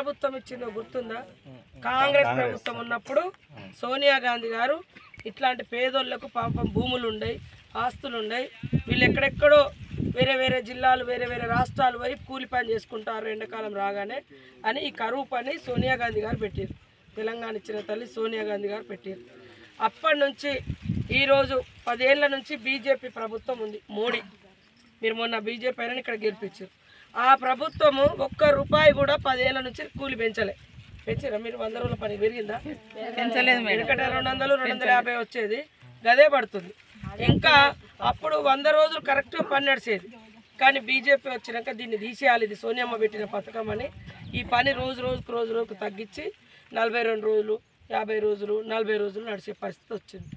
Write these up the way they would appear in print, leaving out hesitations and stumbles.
ప్రభుత్వం ఇచ్చిందో గుర్తుందా? కాంగ్రెస్ ప్రభుత్వం ఉన్నప్పుడు సోనియా గాంధీ గారు ఇట్లాంటి పేదోళ్లకు పాపం భూములు ఉన్నాయి, ఆస్తులు ఉన్నాయి, వీళ్ళు ఎక్కడెక్కడో వేరే వేరే జిల్లాలు వేరే వేరే రాష్ట్రాలు పోయి కూలి పని చేసుకుంటారు ఎండాకాలం రాగానే అని ఈ కరువు పని సోనియా గాంధీ గారు పెట్టారు. తెలంగాణ ఇచ్చిన తల్లి సోనియా గాంధీ గారు పెట్టారు. అప్పటి నుంచి ఈరోజు 10 ఏళ్ల నుంచి బీజేపీ ప్రభుత్వం ఉంది. మోడీ మీరు మొన్న బీజేపీ అయినా ఇక్కడ గెలిపించారు. ఆ ప్రభుత్వము ₹1 కూడా 10 ఏళ్ల నుంచి కూలి పెంచారా? మీరు 100 రోజుల పని పెరిగిందా? పెంచలేదు. ఎందుకంటే 200, 250 వచ్చేది, గదే పడుతుంది. ఇంకా అప్పుడు 100 రోజులు కరెక్ట్ పని నడిచేది. కానీ బీజేపీ వచ్చినాక దీన్ని తీసేయాలి, ఇది సోనియమ్మ పెట్టిన పథకం అని ఈ పని రోజు రోజుకు తగ్గించి 42 రోజులు, 50 రోజులు, 40 రోజులు నడిచే పరిస్థితి వచ్చింది.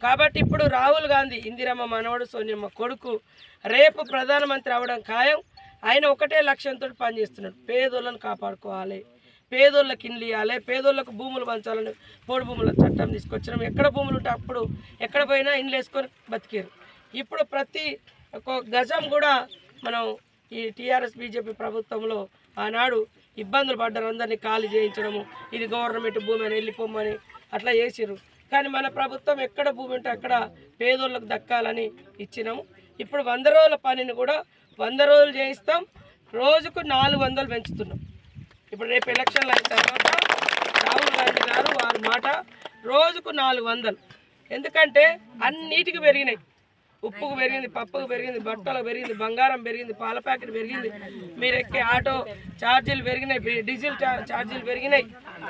కాబట్టి ఇప్పుడు రాహుల్ గాంధీ ఇందిరమ్మ మనవడు, సోనియమ్మ కొడుకు రేపు ప్రధానమంత్రి అవ్వడం ఖాయం. ఆయన ఒకటే లక్ష్యంతో పనిచేస్తున్నాడు, పేదోళ్ళను కాపాడుకోవాలి, పేదోళ్ళకి ఇండ్లు ఇవ్వాలి, పేదోళ్ళకు భూములు పంచాలని పోడు భూముల చట్టం తీసుకొచ్చినాం. ఎక్కడ భూములు ఉంటే అప్పుడు ఎక్కడ పోయినా ఇండ్లు వేసుకొని బతికారు. ఇప్పుడు ప్రతి ఒక్క గజం కూడా మనం ఈ టీఆర్ఎస్ బీజేపీ ప్రభుత్వంలో ఆనాడు ఇబ్బందులు పడ్డారు, అందరినీ ఖాళీ చేయించడము, ఇది గవర్నమెంట్ భూమి అని వెళ్ళిపోమని అట్లా చేసిరు. కానీ మన ప్రభుత్వం ఎక్కడ భూమి ఉంటే అక్కడ పేదోళ్ళకు దక్కాలని ఇచ్చినాము. ఇప్పుడు 100 రోజుల పనిని కూడా 100 రోజులు చేయిస్తాం, రోజుకు 400 పెంచుతున్నాం. ఇప్పుడు రేపు ఎలక్షన్లు అయిన తర్వాత రాహుల్ గాంధీ గారు వారి మాట రోజుకు 400. ఎందుకంటే అన్నిటికీ పెరిగినాయి, ఉప్పుకు పెరిగింది, పప్పుకు పెరిగింది, బట్టలకు పెరిగింది, బంగారం పెరిగింది, పాల ప్యాకెట్ పెరిగింది, మీరు ఎక్కే ఆటో ఛార్జీలు పెరిగినాయి, డీజిల్ ఛార్జీలు పెరిగినాయి,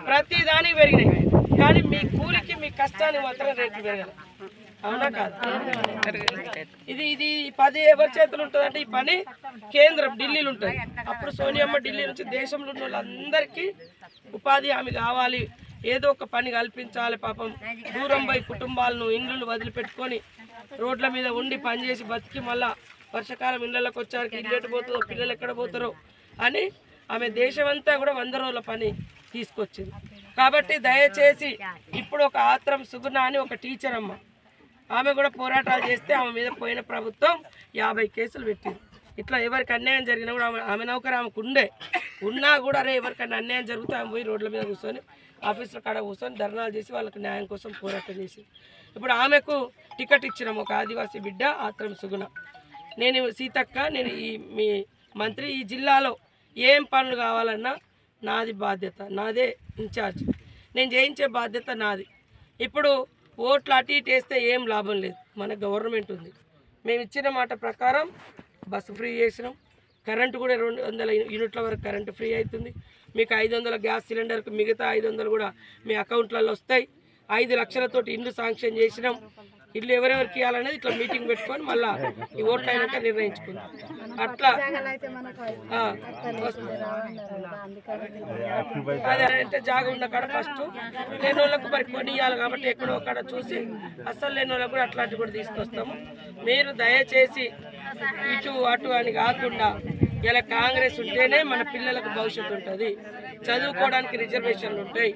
ప్రతి దానికి పెరిగినాయి. కానీ మీ కూలికి మీ కష్టానికి మాత్రం రేట్లు పెరగాలి. అవునా కాదు? ఇది 10 ఎవరి చేతులు ఉంటుందంటే ఈ పని కేంద్రం ఢిల్లీలో ఉంటుంది. అప్పుడు సోనియమ్మ ఢిల్లీ నుంచి దేశంలో ఉన్న వాళ్ళందరికీ ఉపాధి హామీ కావాలి, ఏదో ఒక పని కల్పించాలి. పాపం దూరం పోయి కుటుంబాలను ఇండ్లు వదిలిపెట్టుకొని రోడ్ల మీద ఉండి పనిచేసి బతికి మళ్ళా వర్షాకాలం ఇళ్ళకి వచ్చారికి ఇల్లు ఎటు పోతుందో, పిల్లలు ఎక్కడ పోతారో అని ఆమె దేశమంతా కూడా 100 రోజుల పని తీసుకొచ్చింది. కాబట్టి దయచేసి ఇప్పుడు ఒక ఆత్రం సుగుణ అని ఒక టీచర్ అమ్మ, ఆమె కూడా పోరాటాలు చేస్తే ఆమె మీద పోయిన ప్రభుత్వం 50 కేసులు పెట్టింది. ఇట్లా ఎవరికి అన్యాయం జరిగినా కూడా ఆమె నౌకరు ఆమెకు ఉన్నా కూడా అరే ఎవరికైనా అన్యాయం జరిగితే ఆమె పోయి రోడ్ల మీద కూర్చొని ఆఫీసుల కాడ కూర్చొని ధర్నాలు చేసి వాళ్ళకి న్యాయం కోసం పోరాటం చేసి ఇప్పుడు ఆమెకు టికెట్ ఇచ్చినాము. ఒక ఆదివాసీ బిడ్డ ఆత్రం సుగుణ. నేను సీతక్క, నేను మీ మంత్రి, ఈ జిల్లాలో ఏం పనులు కావాలన్నా నాది బాధ్యత, నాదే ఇన్ఛార్జ్, నేను చేయించే బాధ్యత నాది. ఇప్పుడు ఓట్లు అటు ఇటు వేస్తే ఏం లాభం లేదు, మన గవర్నమెంట్ ఉంది. మేము ఇచ్చిన మాట ప్రకారం బస్సు ఫ్రీ చేసినాం, కరెంటు కూడా 200 యూనిట్ల వరకు కరెంటు ఫ్రీ అవుతుంది. మీకు 500 గ్యాస్ సిలిండర్కి మిగతా 500 కూడా మీ అకౌంట్లలో వస్తాయి. 5 లక్షలతోటి ఇల్లు శాంక్షన్ చేసినాం. ఇల్లు ఎవరెవరికి ఇవ్వాలనేది ఇట్లా మీటింగ్ పెట్టుకొని మళ్ళీ ఈ ఓట్లు అయినాక నిర్ణయించుకుందాం. అట్లా అదే అంటే జాగా ఉన్న కాడ ఫస్ట్ లేని వాళ్ళకు మరి కొని ఇవ్వాలి కాబట్టి ఎక్కడో అక్కడ చూసి అస్సలు లేని వాళ్ళకు కూడా అట్లాంటివి కూడా తీసుకొస్తాము. మీరు దయచేసి ఇటు అటు అని కాకుండా ఇలా కాంగ్రెస్ ఉంటేనే మన పిల్లలకు భవిష్యత్తు ఉంటుంది, చదువుకోవడానికి రిజర్వేషన్లు ఉంటాయి,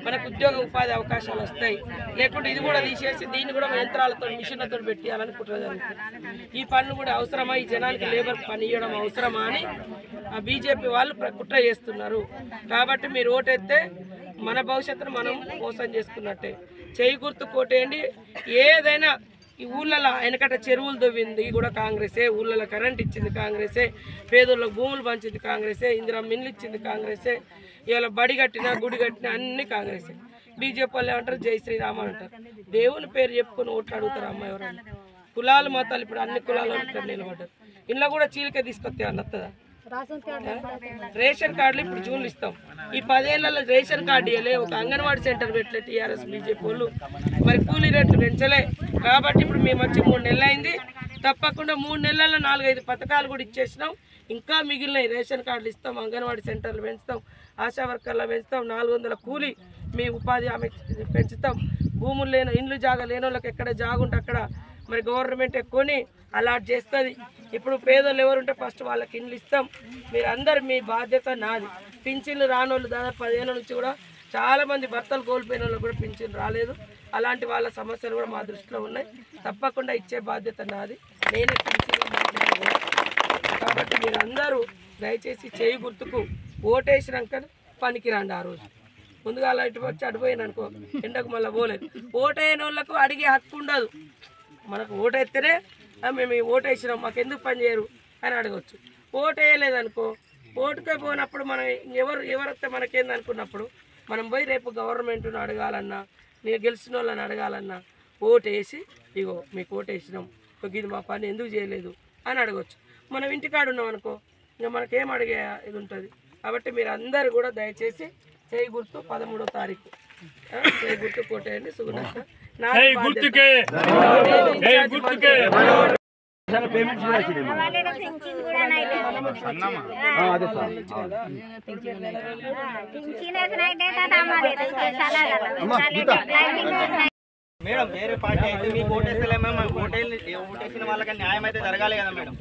మనకు ఉద్యోగ ఉపాధి అవకాశాలు వస్తాయి. లేకుంటే ఇది కూడా తీసేసి దీన్ని కూడా యంత్రాలతో మిషన్లతో పెట్టాలని కుట్ర జరుగుతుంది. ఈ పనులు కూడా అవసరమా, ఈ జనానికి లేబర్ పని ఇవ్వడం అవసరమా అని ఆ బీజేపీ వాళ్ళు కుట్ర చేస్తున్నారు. కాబట్టి మీరు ఓటేస్తే మన భవిష్యత్తును మనం మోసం చేసుకున్నట్టే. చేయి గుర్తు కోటేయండి. ఏదైనా ఈ ఊళ్ళలో వెనకట చెరువులు దవ్వింది కూడా కాంగ్రెసే, ఊళ్ళలో కరెంట్ ఇచ్చింది కాంగ్రెసే, పేదోళ్ళకు భూములు పంచింది కాంగ్రెసే, ఇందిరా మిల్లు ఇచ్చింది కాంగ్రెసే, ఇవాళ బడి కట్టినా గుడి కట్టినా అన్ని కాంగ్రెసే. బీజేపీ వాళ్ళు ఏమంటారు జై శ్రీరామ అంటారు. దేవుని పేరు చెప్పుకొని ఓట్లు అడుగుతారు అమ్మ ఎవరన్నా. కులాలు మతాలు ఇప్పుడు అన్ని కులాలు ఇక్కడ నిలబడ్డారు. ఇంట్లో కూడా చీలిక తీసుకొస్తే అన్నత్తదా? రేషన్ కార్డులు ఇప్పుడు జూన్లు ఇస్తాం. ఈ 10 ఏళ్లలో రేషన్ కార్డు ఇవ్వలే, ఒక అంగన్వాడీ సెంటర్ పెట్టలే టీఆర్ఎస్ బీజేపీ వాళ్ళు, మరి కూలీ రేట్లు పెంచలే. కాబట్టి ఇప్పుడు మేము వచ్చి 3 నెలలు అయింది. తప్పకుండా 3 నెలల్లో 4-5 పథకాలు కూడా ఇచ్చేసినాం. ఇంకా మిగిలిన రేషన్ కార్డులు ఇస్తాం, అంగన్వాడీ సెంటర్లు పెంచుతాం, ఆశా వర్కర్లు పెంచుతాం, 400 కూలీ మీ ఉపాధి హామీ పెంచుతాం. భూములు లేని ఇండ్లు జాగా లేని వాళ్ళకి ఎక్కడ జాగుంటే అక్కడ మరి గవర్నమెంట్ కొని అలాట్ చేస్తుంది. ఇప్పుడు పేదోళ్ళు ఎవరుంటే ఫస్ట్ వాళ్ళకి ఇండ్లు ఇస్తాం. మీరు అందరు మీ బాధ్యత నాది. పింఛన్లు రానోళ్ళు దాదాపు 10 ఏళ్ళ నుంచి కూడా చాలామంది భర్తలు కోల్పోయిన వాళ్ళు కూడా పింఛన్ రాలేదు. అలాంటి వాళ్ళ సమస్యలు కూడా మా దృష్టిలో ఉన్నాయి. తప్పకుండా ఇచ్చే బాధ్యత నాది, నేనే పింఛన్లు మాట్లాడాను. కాబట్టి మీరు అందరూ దయచేసి చేయి గుర్తుకు ఓటేసినాక పనికిరండి ఆ రోజు. ముందుగా ఇటు వచ్చి అడిపోయాను అనుకో, ఎండకు మళ్ళీ పోలేదు. ఓటైన వాళ్ళకు అడిగే హక్కు ఉండదు. మనకు ఓటైతేనే మేము ఈ ఓటేసినాం మాకు ఎందుకు పని చేయరు అని అడగవచ్చు. ఓటు వేయలేదనుకో, ఓటుకే పోయినప్పుడు మనం ఎవరైతే మనకేంది అనుకున్నప్పుడు మనం పోయి రేపు గవర్నమెంట్ను అడగాలన్నా, నేను గెలిచిన వాళ్ళని అడగాలన్నా ఓటు వేసి ఇగో మీకు ఓటు వేసినాం, ఇది మా పని ఎందుకు చేయలేదు అని అడగవచ్చు. మనం ఇంటికాడ ఉన్నాం అనుకో, ఇంకా మనకేం అడిగే ఇది ఉంటుంది. కాబట్టి మీరు అందరూ కూడా దయచేసి చేయి గుర్తు 13వ తారీఖు చేయి గుర్తు కోటేయండి. సుగుణక్క మేడం వేరే పార్టీ అయితే మీకు ఓటేస్తలేమో, ఓటేసిన వాళ్ళకి న్యాయం అయితే జరగాలి కదా మేడం.